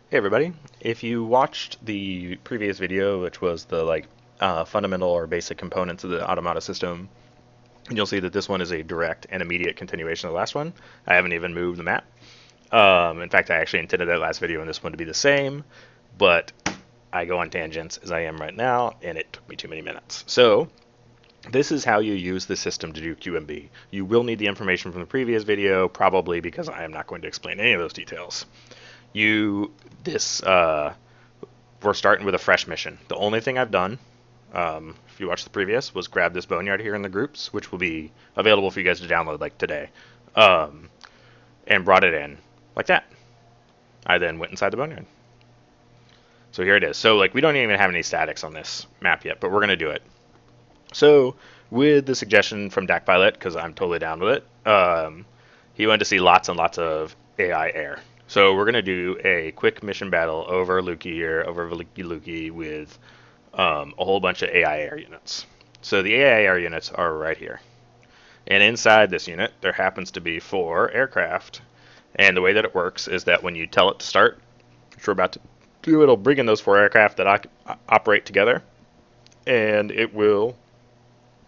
Hey everybody, if you watched the previous video, which was the fundamental or basic components of the automata system, you'll see that this one is a direct and immediate continuation of the last one. I haven't even moved the map. In fact, I actually intended that last video and this one to be the same, but I go on tangents as I am right now, and it took me too many minutes. So this is how you use the system to do QMB. You will need the information from the previous video, probably because I am not going to explain any of those details. You this We're starting with a fresh mission. The only thing I've done, if you watch the previous, was grab this boneyard here in the groups, which will be available for you guys to download like today, um, and brought it in like that. I then went inside the boneyard. So here it is. So like we don't even have any statics on this map yet, but we're gonna do it. So with the suggestion from Dak Pilot, because I'm totally down with it, he wanted to see lots and lots of AI air. So we're gonna do a quick mission battle over Lukey here, over Lukey with a whole bunch of AI air units. So the AI air units are right here. And inside this unit, there happens to be 4 aircraft. And the way that it works is that when you tell it to start, which we're about to do, it'll bring in those 4 aircraft that operate together. And it will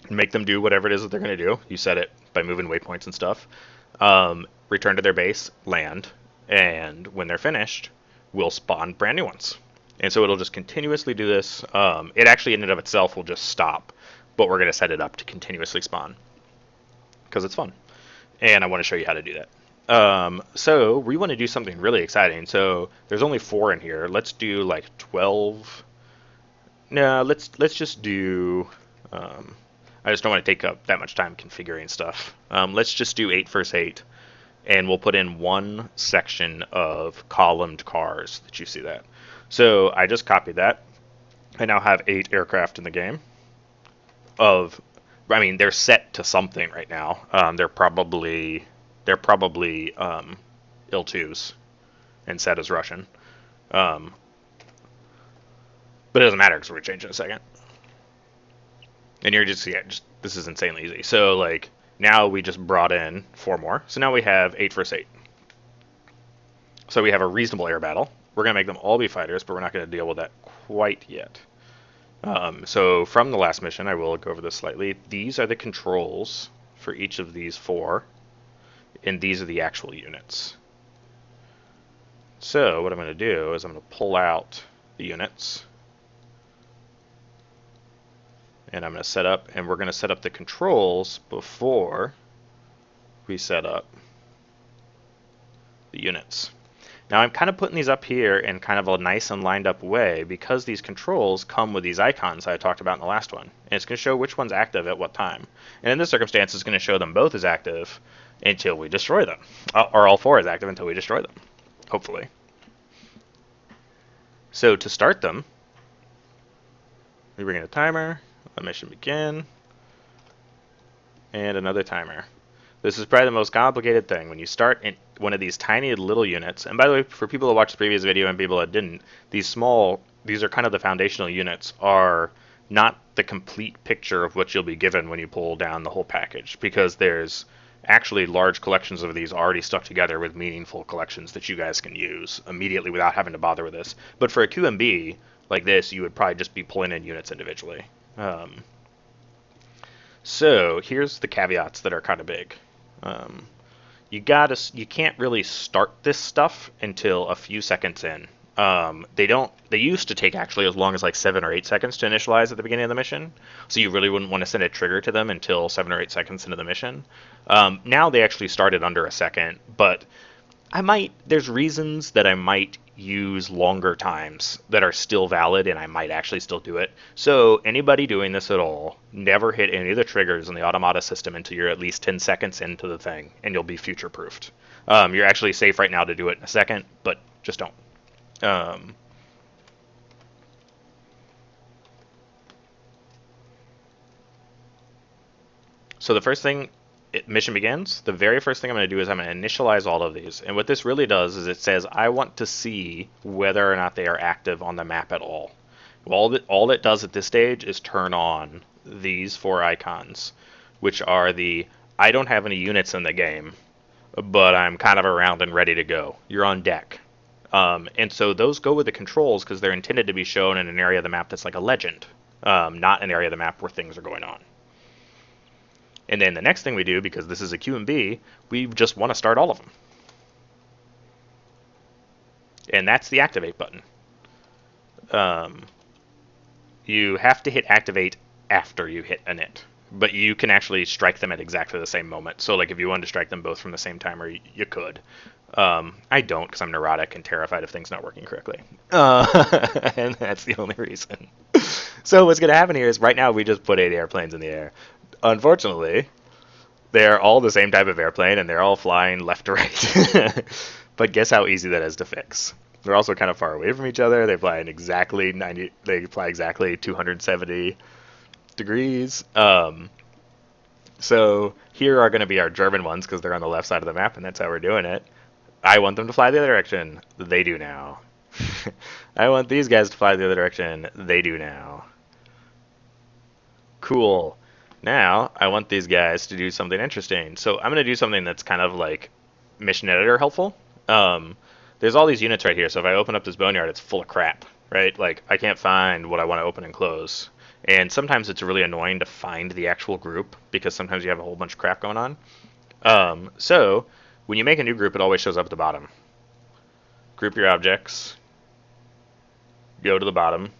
make them do whatever it is that they're going to do. You set it by moving waypoints and stuff. Return to their base, land, and when they're finished, we'll spawn brand new ones. And so it'll just continuously do this. It actually in and of itself will just stop, but we're going to set it up to continuously spawn because it's fun. And I want to show you how to do that. So we want to do something really exciting. So there's only 4 in here. Let's do like 12. No, let's just do. I just don't want to take up that much time configuring stuff. Let's just do 8 versus 8, and we'll put in one section of columned cars that you see that. So I just copied that. I now have 8 aircraft in the game. They're set to something right now. They're probably IL-2s and set as Russian. But it doesn't matter because we're gonna change in a second. And you're just this is insanely easy. So like now we just brought in 4 more. So now we have 8 versus 8. So we have a reasonable air battle. We're gonna make them all be fighters, but we're not gonna deal with that quite yet. So from the last mission, I will go over this slightly. These are the controls for each of these 4, and these are the actual units. So what I'm going to do is I'm going to pull out the units, and I'm going to set up, and we're going to set up the controls before we set up the units. Now I'm kind of putting these up here in kind of a nice and lined up way because these controls come with these icons I talked about in the last one. And it's going to show which one's active at what time. And in this circumstance, it's going to show them both as active until we destroy them. Or all 4 as active until we destroy them, hopefully. So to start them, we bring in a timer, let mission begin, and another timer. This is probably the most complicated thing. When you start in one of these tiny little units, and by the way, for people who watched the previous video and people that didn't, these are kind of the foundational units, are not the complete picture of what you'll be given when you pull down the whole package, because there's actually large collections of these already stuck together with meaningful collections that you guys can use immediately without having to bother with this. But for a QMB like this, you would probably just be pulling in units individually. So here's the caveats that are kind of big. You can't really start this stuff until a few seconds in. They used to take actually as long as like 7 or 8 seconds to initialize at the beginning of the mission, so you really wouldn't want to send a trigger to them until 7 or 8 seconds into the mission. Now they actually started under a second, but there's reasons that I might use longer times that are still valid, and I might actually still do it. So anybody doing this at all, never hit any of the triggers in the automata system until you're at least 10 seconds into the thing, and you'll be future-proofed. You're actually safe right now to do it in a second, but just don't. So the first thing, mission begins, the very first thing I'm going to do is I'm going to initialize all of these. And what this really does is it says I want to see whether or not they are active on the map at all. All it does at this stage is turn on these 4 icons, which are I don't have any units in the game, but I'm kind of around and ready to go. You're on deck. And so those go with the controls because they're intended to be shown in an area of the map that's like a legend, not an area of the map where things are going on. And then the next thing we do, because this is a QMB, we just want to start all of them. And that's the activate button. You have to hit activate after you hit init, but you can actually strike them at exactly the same moment. So like if you wanted to strike them both from the same timer, you could. I don't because I'm neurotic and terrified of things not working correctly. And that's the only reason. So what's going to happen here is right now we just put 8 airplanes in the air. Unfortunately, they're all the same type of airplane and they're all flying left to right. But guess how easy that is to fix? They're also kind of far away from each other. They fly in exactly 90. They fly exactly 270 degrees. So here are going to be our German ones because they're on the left side of the map, and that's how we're doing it. I want them to fly the other direction. They do now. I want these guys to fly the other direction. They do now. Cool. Now I want these guys to do something interesting. So I'm going to do something that's kind of like mission editor helpful. There's all these units right here. So if I open up this boneyard, it's full of crap, right? Like I can't find what I want to open and close. And sometimes it's really annoying to find the actual group because sometimes you have a whole bunch of crap going on. So when you make a new group, it always shows up at the bottom. Group your objects. Go to the bottom.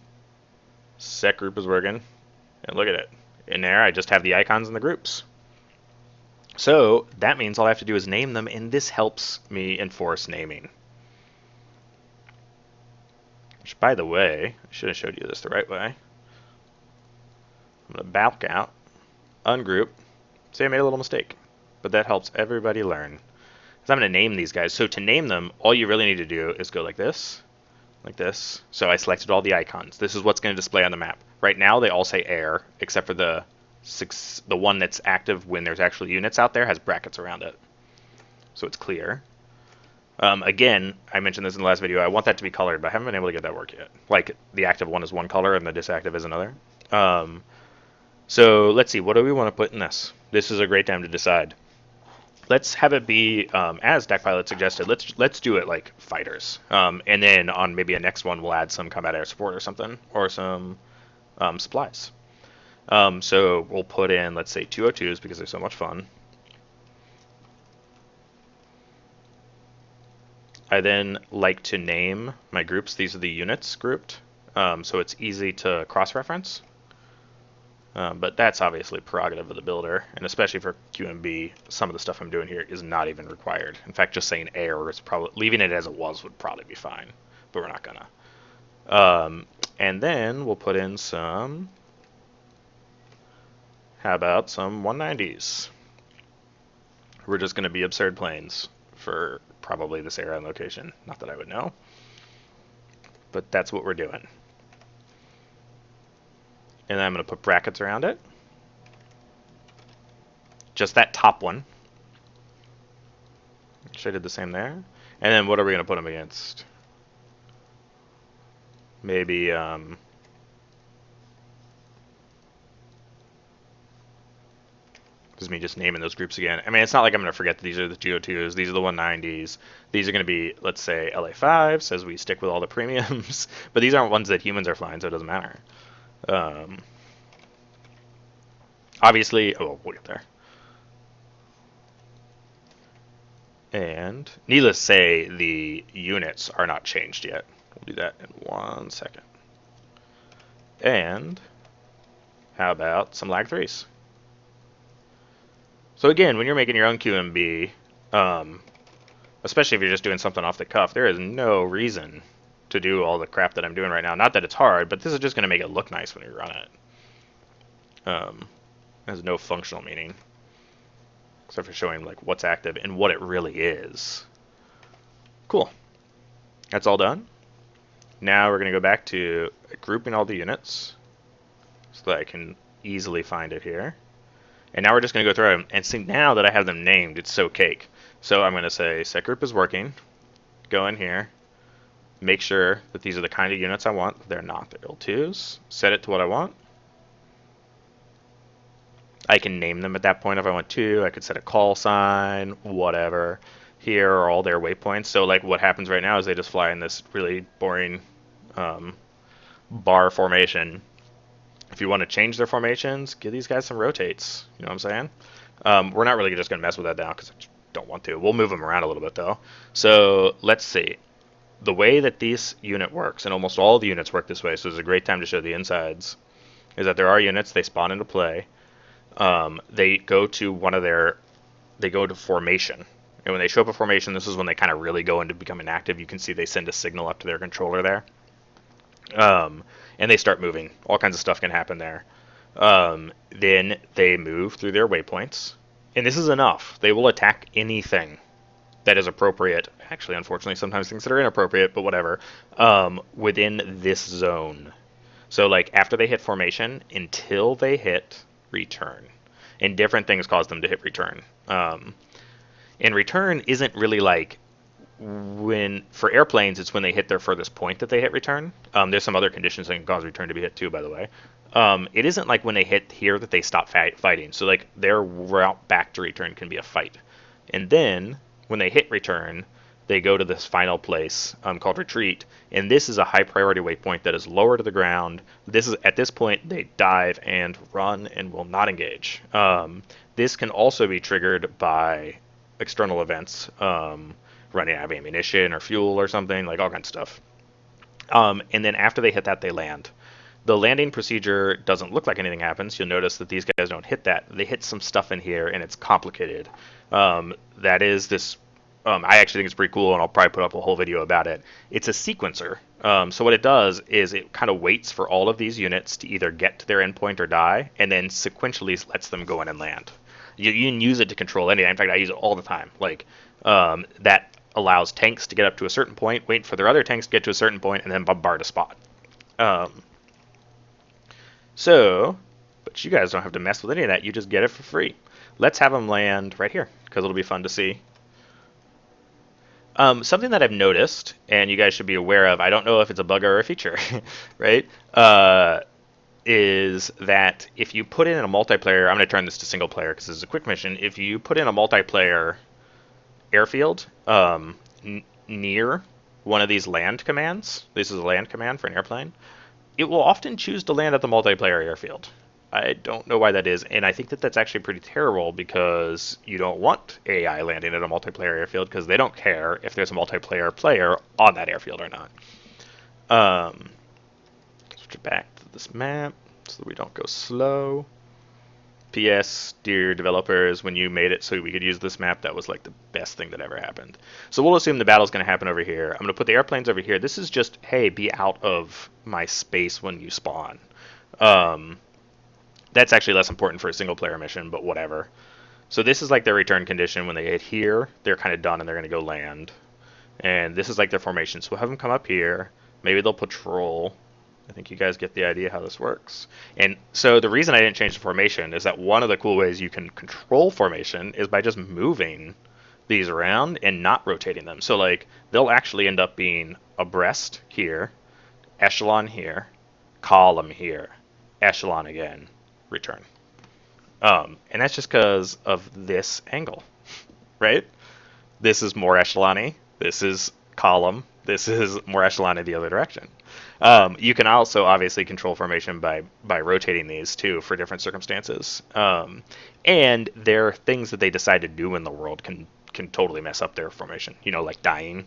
Set group is working. And look at it. In there, I just have the icons and the groups. So that means all I have to do is name them, and this helps me enforce naming. Which, by the way, I should have showed you this the right way. I'm going to back out, ungroup. See, I made a little mistake, but that helps everybody learn. So I'm going to name these guys. So to name them, all you really need to do is go like this. Like this. So I selected all the icons. This is what's going to display on the map. Right now they all say air, except for the one that's active when there's actually units out there has brackets around it. So it's clear. Again, I mentioned this in the last video, I want that to be colored, but I haven't been able to get that work yet. Like the active one is one color and the disactive is another. So let's see, what do we want to put in this? This is a great time to decide. Let's have it be, as Deck Pilot suggested, let's do it like fighters. And then on maybe a next one, we'll add some combat air support or something, or some supplies. So we'll put in, let's say, 202s because they're so much fun. I then like to name my groups. These are the units grouped, so it's easy to cross-reference. But that's obviously prerogative of the builder, and especially for QMB, some of the stuff I'm doing here is not even required. In fact, just saying air is probably, leaving it as it was would probably be fine, but we're not gonna. And then we'll put in some, how about some 190s? We're just gonna be absurd planes for probably this area and location. Not that I would know, but that's what we're doing. And then I'm going to put brackets around it. Just that top one. Which I did the same there. And then what are we going to put them against? Maybe, this is me just naming those groups again. I mean, it's not like I'm going to forget that these are the GO2s, these are the 190s. These are going to be, let's say, LA5s, as we stick with all the premiums. But these aren't ones that humans are flying, so it doesn't matter. Obviously, oh, we'll get there. And needless to say, the units are not changed yet. We'll do that in 1 second. And how about some lag 3s? So again, when you're making your own QMB, especially if you're just doing something off the cuff, there is no reason to do all the crap that I'm doing right now. Not that it's hard, but this is just going to make it look nice when you run it. It has no functional meaning, except for showing like what's active and what it really is. Cool. That's all done. Now we're going to go back to grouping all the units so that I can easily find it here. And now we're just going to go through them and see now that I have them named, it's so cake. So I'm going to say set group is working. Go in here. Make sure that these are the kind of units I want. They're not. They're L2s. Set it to what I want. I can name them at that point if I want to. I could set a call sign, whatever. here are all their waypoints. So like what happens right now is they just fly in this really boring um, bar formation. If you want to change their formations, give these guys some rotates. You know what I'm saying? We're not really just going to mess with that now because I don't want to. We'll move them around a little bit though. So let's see. The way that this unit works, and almost all the units work this way, so it's a great time to show the insides, is that there are units, they spawn into play. They go to they go to formation. And when they show up a formation, this is when they kind of really go into becoming active. You can see they send a signal up to their controller there. And they start moving. All kinds of stuff can happen there. Then they move through their waypoints. And this is enough. They will attack anything that is appropriate. Actually, unfortunately, sometimes things that are inappropriate, but whatever. Within this zone. So, like, after they hit formation, until they hit return. And different things cause them to hit return. And return isn't really like when for airplanes, it's when they hit their furthest point that they hit return. There's some other conditions that can cause return to be hit too, by the way. It isn't like when they hit here that they stop fighting. So like their route back to return can be a fight, and then when they hit return, they go to this final place called retreat, and this is a high priority waypoint that is lower to the ground. This is at this point they dive and run and will not engage. This can also be triggered by external events. Running out of ammunition or fuel or something, like all kinds of stuff. And then after they hit that, they land. The landing procedure doesn't look like anything happens. You'll notice that these guys don't hit that. They hit some stuff in here, and it's complicated. That is this. I actually think it's pretty cool, and I'll probably put up a whole video about it. It's a sequencer. So what it does is it kind of waits for all of these units to either get to their endpoint or die, and then sequentially lets them go in and land. You can use it to control anything. In fact, I use it all the time. Like that allows tanks to get up to a certain point, wait for their other tanks to get to a certain point, and then bombard a spot. But you guys don't have to mess with any of that. You just get it for free. Let's have them land right here, because it'll be fun to see. Something that I've noticed, and you guys should be aware of, I don't know if it's a bug or a feature, right? Is that if you put in a multiplayer, I'm going to turn this to single player because this is a quick mission. If you put in a multiplayer airfield near one of these land commands, this is a land command for an airplane, it will often choose to land at the multiplayer airfield. I don't know why that is, and I think that that's actually pretty terrible because you don't want AI landing at a multiplayer airfield because they don't care if there's a multiplayer player on that airfield or not. Switch back to this map so that we don't go slow. P.S. Dear developers, when you made it so we could use this map, that was like the best thing that ever happened. So we'll assume the battle's going to happen over here. I'm going to put the airplanes over here. This is just, hey, be out of my space when you spawn. That's actually less important for a single player mission, but whatever. So this is like their return condition. When they hit here, they're kind of done and they're going to go land. And this is like their formation. So we'll have them come up here. Maybe they'll patrol. I think you guys get the idea how this works. And so the reason I didn't change the formation is that one of the cool ways you can control formation is by just moving these around and not rotating them. So like they'll actually end up being abreast here, echelon here, column here, echelon again, return. And that's just because of this angle, right? This is more echelon-y. This is column. This is more echelon-y the other direction. You can also obviously control formation by rotating these too for different circumstances. And there are things that they decide to do in the world can totally mess up their formation. You know, like dying.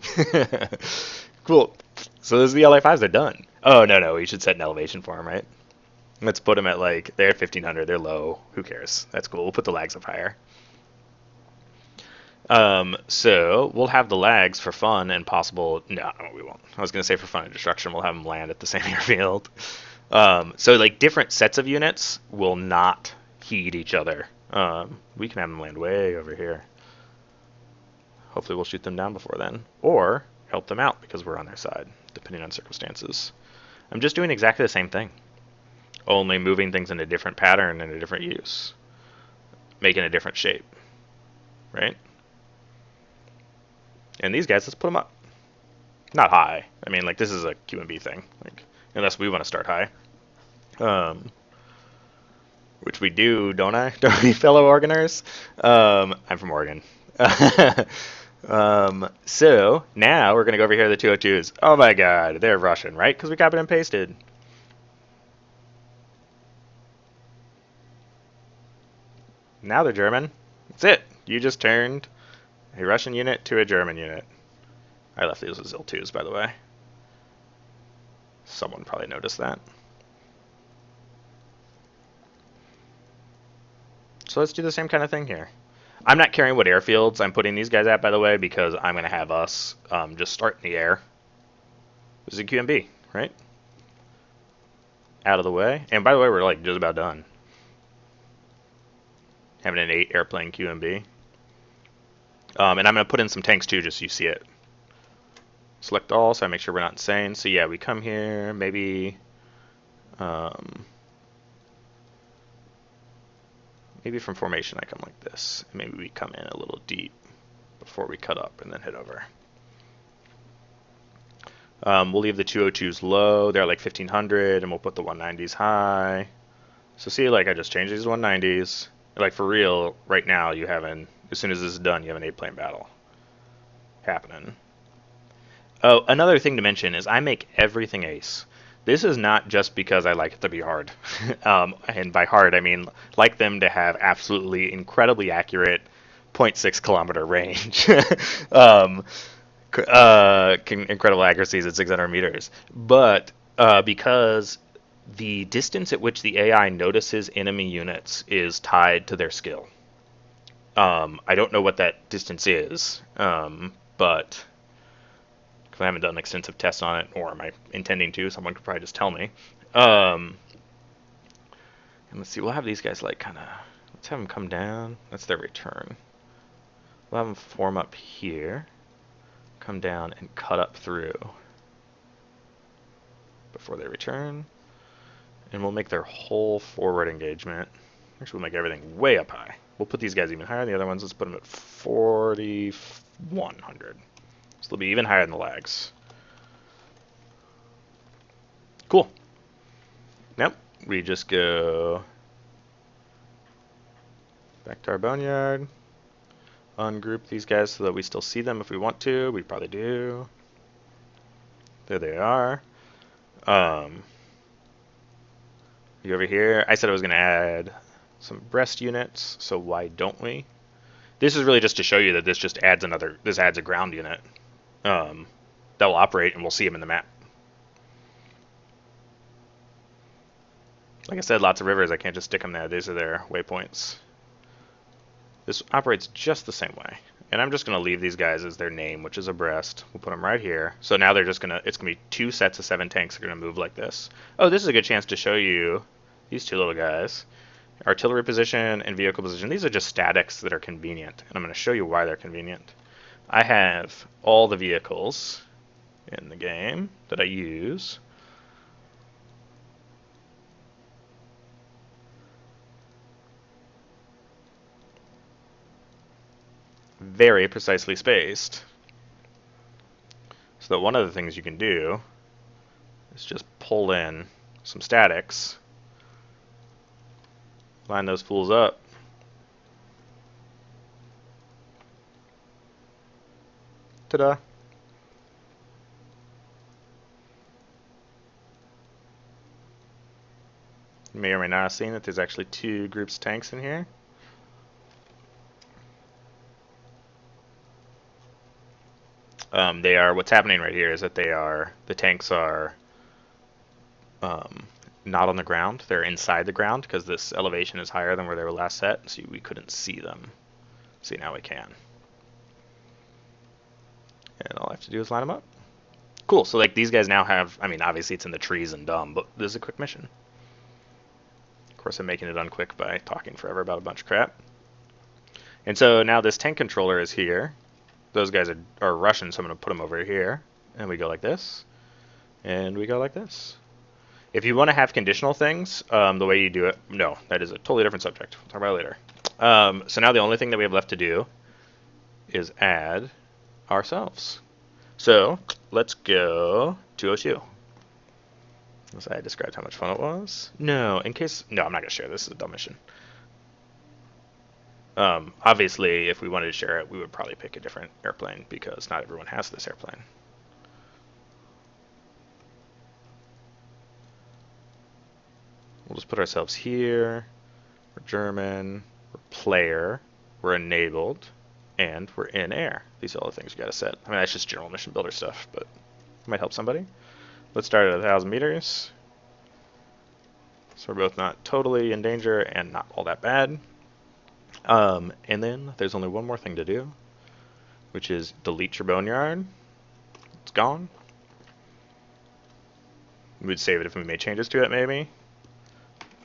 Cool. So those are the LA5s. They're done. Oh, no. We should set an elevation for them, right? Let's put them at like, they're at 1500. They're low. Who cares? That's cool. We'll put the lags up higher. So we'll have the lags for fun and possible. No, we won't. I was going to say for fun and destruction, we'll have them land at the same airfield. So like different sets of units will not heed each other. We can have them land way over here. Hopefully we'll shoot them down before then, or help them out because we're on their side, depending on circumstances. I'm just doing exactly the same thing, only moving things in a different pattern and a different use, making a different shape, right? And these guys, let's put them up. Not high. I mean, like, this is a QMB thing. Like, unless we want to start high. Which we do, don't I? Don't we, fellow Oregoners? I'm from Oregon. So now we're gonna go over here to the 202s. Oh my god, they're Russian, right? Because we copied and pasted. Now they're German. That's it. You just turned a Russian unit to a German unit. I left these as L2s, by the way. Someone probably noticed that. So let's do the same kind of thing here. I'm not caring what airfields I'm putting these guys at, by the way, because I'm going to have us just start in the air. This is a QMB, right? Out of the way. And by the way, we're like just about done. Having an 8 airplane QMB. And I'm going to put in some tanks too, just so you see it. Select all, so I make sure we're not insane. So yeah, we come here, maybe maybe from formation I come like this. Maybe we come in a little deep before we cut up and then hit over. We'll leave the 202s low. They're like 1500, and we'll put the 190s high. So see, like I just changed these 190s. Like for real, right now you have as soon as this is done, you have an 8-plane battle happening. Oh, another thing to mention is I make everything ace. This is not just because I like it to be hard. And by hard, I mean like them to have absolutely incredibly accurate 0.6 kilometer range. Incredible accuracies at 600 meters. But because the distance at which the AI notices enemy units is tied to their skill. I don't know what that distance is, but because I haven't done extensive tests on it, or am I intending to? Someone could probably just tell me. And let's see, we'll have these guys like kind of, let's have them come down. That's their return. We'll have them form up here, come down and cut up through before they return. And we'll make their whole forward engagement. Actually, we'll make everything way up high. We'll put these guys even higher than the other ones. Let's put them at 4,100. So they'll be even higher than the lags. Cool. Nope. We just go back to our boneyard. Ungroup these guys so that we still see them if we want to. We probably do. There they are. You over here. I said I was going to add some breast units, so why don't we? This is really just to show you that this just adds a ground unit that will operate, and we'll see them in the map. Like I said, lots of rivers. I can't just stick them there. These are their waypoints. This operates just the same way. And I'm just going to leave these guys as their name, which is a breast. We'll put them right here. So now they're just going to, it's going to be 2 sets of 7 tanks that are going to move like this. Oh, this is a good chance to show you these 2 little guys. Artillery position and vehicle position. These are just statics that are convenient. And I'm going to show you why they're convenient. I have all the vehicles in the game that I use. Very precisely spaced. So that one of the things you can do is just pull in some statics, line those fools up. Ta-da! You may or may not have seen that there's actually 2 groups of tanks in here. What's happening right here is that the tanks are not on the ground. They're inside the ground because this elevation is higher than where they were last set, so we couldn't see them. See, now we can. And all I have to do is line them up. Cool, so like these guys now have, I mean, obviously it's in the trees and dumb, but this is a quick mission. Of course, I'm making it unquick by talking forever about a bunch of crap. And so now this tank controller is here. Those guys are Russian, so I'm going to put them over here. And we go like this. And we go like this. If you want to have conditional things, the way you do it, no, that is a totally different subject. We'll talk about it later. So now the only thing that we have left to do is add ourselves. So let's go to OSU. Unless I described how much fun it was. No, I'm not going to share this. This is a dumb mission. Obviously, if we wanted to share it, we would probably pick a different airplane because not everyone has this airplane. We'll just put ourselves here. We're German. We're player. We're enabled. And we're in air. These are all the things you gotta set. I mean, that's just general mission builder stuff, but it might help somebody. Let's start at 1,000 meters. So we're both not totally in danger and not all that bad. And then there's only one more thing to do, which is delete your boneyard. It's gone. We'd save it if we made changes to it, maybe.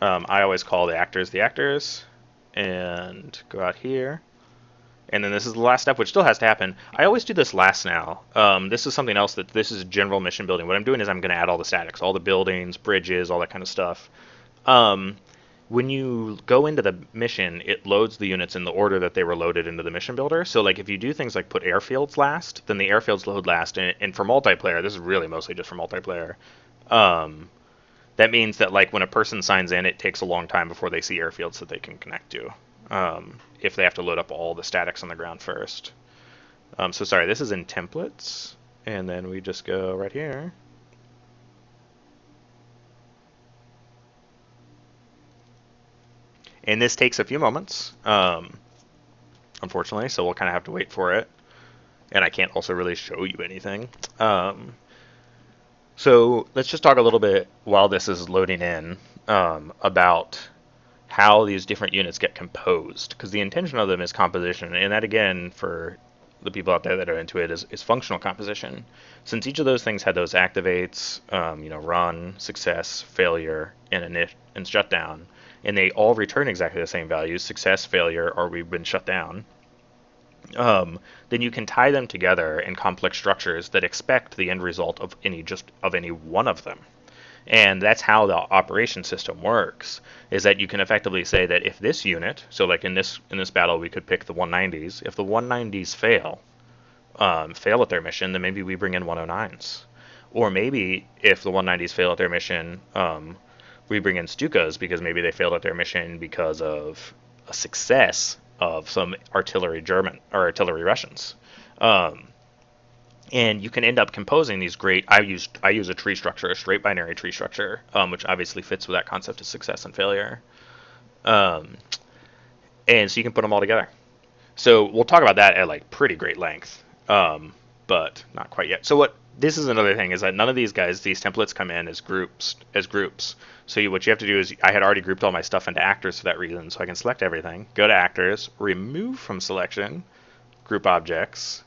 I always call the actors, and go out here. And then this is the last step, which still has to happen. I always do this last now. This is something else this is general mission building. What I'm doing is I'm going to add all the statics, all the buildings, bridges, all that kind of stuff. When you go into the mission, it loads the units in the order that they were loaded into the mission builder. So like if you do things like put airfields last, then the airfields load last. And for multiplayer, this is really mostly just for multiplayer. That means that like when a person signs in, it takes a long time before they see airfields that they can connect to. If they have to load up all the statics on the ground first. So sorry, this is in templates, and then we just go right here. And this takes a few moments, unfortunately, so we'll kind of have to wait for it. And I can't also really show you anything. So let's just talk a little bit while this is loading in about how these different units get composed, because the intention of them is composition, and that again, for the people out there that are into it, is functional composition. Since each of those things had those activates, run, success, failure, and shutdown, and they all return exactly the same values, success, failure, or we've been shut down, then you can tie them together in complex structures that expect the end result of any one of them. And that's how the operation system works, is that you can effectively say that if this unit, so like in this battle we could pick the 190s, if the 190s fail at their mission, then maybe we bring in 109s. Or maybe if the 190s fail at their mission, we bring in Stukas because maybe they failed at their mission because of a success of some artillery Russians. And you can end up composing these great. I use a tree structure, a straight binary tree structure, which obviously fits with that concept of success and failure. And so you can put them all together. So we'll talk about that at like pretty great length, but not quite yet. So what this is another thing is that none of these templates come in as groups. So what you have to do is I had already grouped all my stuff into actors for that reason, so I can select everything, go to actors, remove from selection, group objects.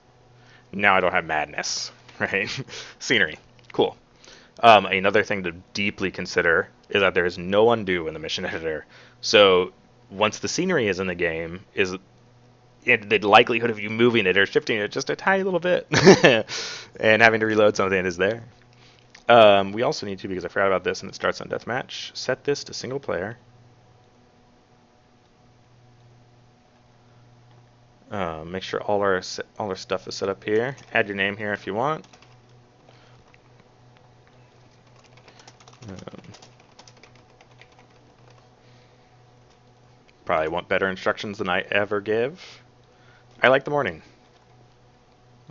Now I don't have madness, right? Scenery, cool. Another thing to deeply consider is that there is no undo in the mission editor. So once the scenery is in the game, the likelihood of you moving it or shifting it just a tiny little bit and having to reload something is there. We also need to, because I forgot about this and it starts on deathmatch, set this to single player. Make sure all our stuff is set up here. Add your name here if you want. Probably want better instructions than I ever give. I like the morning.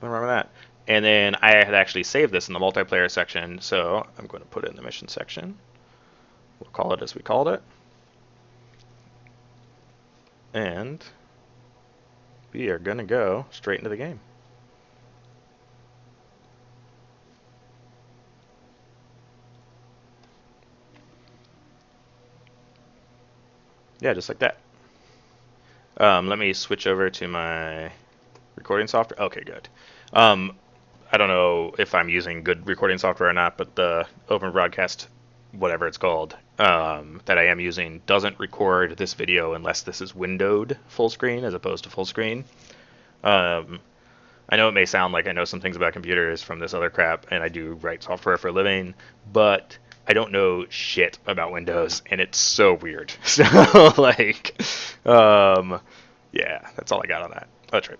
Remember that. And then I had actually saved this in the multiplayer section, so I'm going to put it in the mission section. We'll call it as we called it. And we are going to go straight into the game. Yeah, just like that. Let me switch over to my recording software. Okay, good. I don't know if I'm using good recording software or not, but the Open Broadcast, whatever it's called, that I am using doesn't record this video unless this is windowed full screen as opposed to full screen. I know it may sound like I know some things about computers from this other crap, and I do write software for a living, but I don't know shit about Windows, and it's so weird. So, like, yeah, that's all I got on that. That's right.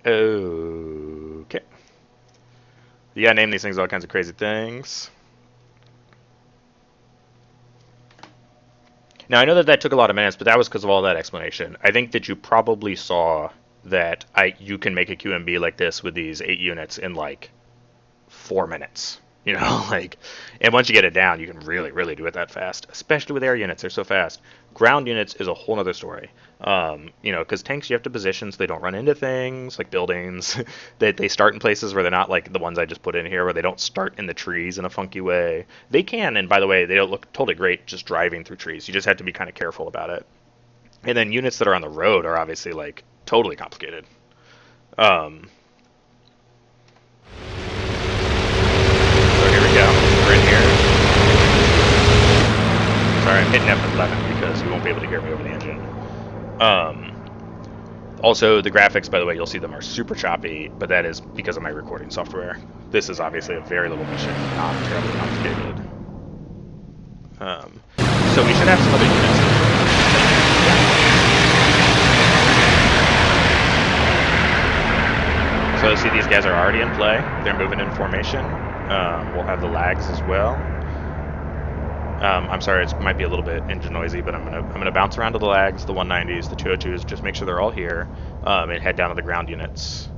Okay. You gotta name these things all kinds of crazy things. Now I know that that took a lot of minutes, but that was because of all that explanation. I think that you probably saw that you can make a QMB like this with these 8 units in like 4 minutes. You know, like, and once you get it down, you can really, really do it that fast. Especially with air units, they're so fast. Ground units is a whole other story. You know, because tanks you have to position so they don't run into things like buildings. They start in places where they're not like the ones I just put in here, where they don't start in the trees in a funky way. They can, and by the way, they don't look totally great just driving through trees. You just have to be kind of careful about it. And then units that are on the road are obviously like totally complicated. Um, so here we go. We're in here. Sorry, I'm hitting F11 because you won't be able to hear me over the engine. Um, Also, the graphics, by the way, you'll see them are super choppy, but that is because of my recording software. This is obviously a very little mission, not terribly complicated. So we should have some other units. So see, these guys are already in play. They're moving in formation. We'll have the lags as well. I'm sorry, it might be a little bit engine noisy, but I'm gonna bounce around to the lags, the 190s, the 202s, just make sure they're all here, and head down to the ground units.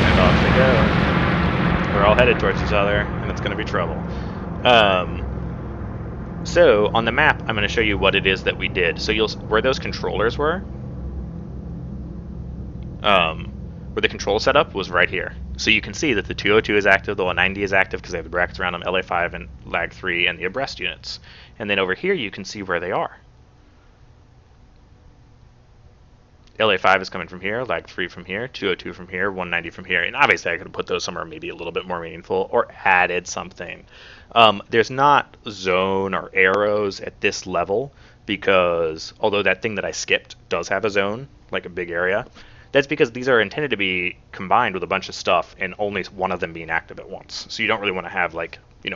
And off they go. We're all headed towards each other, and it's gonna be trouble. So on the map, I'm going to show you what it is that we did. So where those controllers were, where the control setup was right here. So you can see that the 202 is active, the 190 is active because they have the brackets around them, LA5 and lag 3, and the abreast units. And then over here you can see where they are. LA5 is coming from here, lag 3 from here, 202 from here, 190 from here. And obviously I could have put those somewhere maybe a little bit more meaningful or added something. There's not zone or arrows at this level because although that thing that I skipped does have a zone, like a big area, that's because these are intended to be combined with a bunch of stuff and only one of them being active at once. So you don't really want to have like, you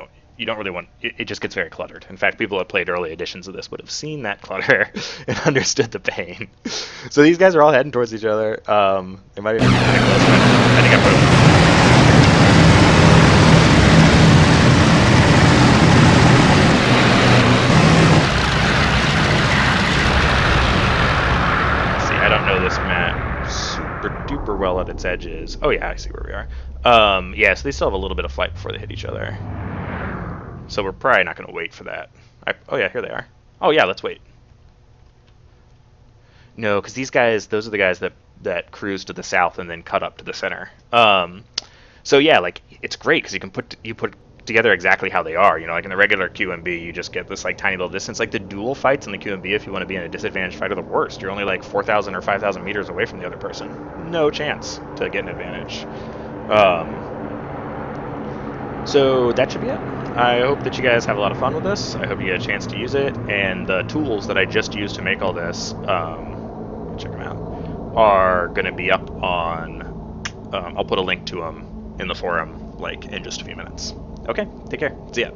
don't really want it just gets very cluttered. In fact, people that played early editions of this would have seen that clutter and understood the pain. So these guys are all heading towards each other. They might even be kind of close, but I think I put them. See, I don't know this map super duper well at its edges. Oh yeah, I see where we are. Yeah, so they still have a little bit of flight before they hit each other. So we're probably not going to wait for that. Oh yeah, here they are. Oh yeah, let's wait. No, because these guys, those are the guys that cruise to the south and then cut up to the center. So yeah, like it's great because you put together exactly how they are. You know, like in the regular QMB, you just get this like tiny little distance. Like the dual fights in the QMB, if you want to be in a disadvantaged fight, are the worst. You're only like 4,000 or 5,000 meters away from the other person. No chance to get an advantage. So that should be it. I hope that you guys have a lot of fun with this. I hope you get a chance to use it. And the tools that I just used to make all this, check them out, are going to be up on, I'll put a link to them in the forum like in just a few minutes. Okay, take care. See ya.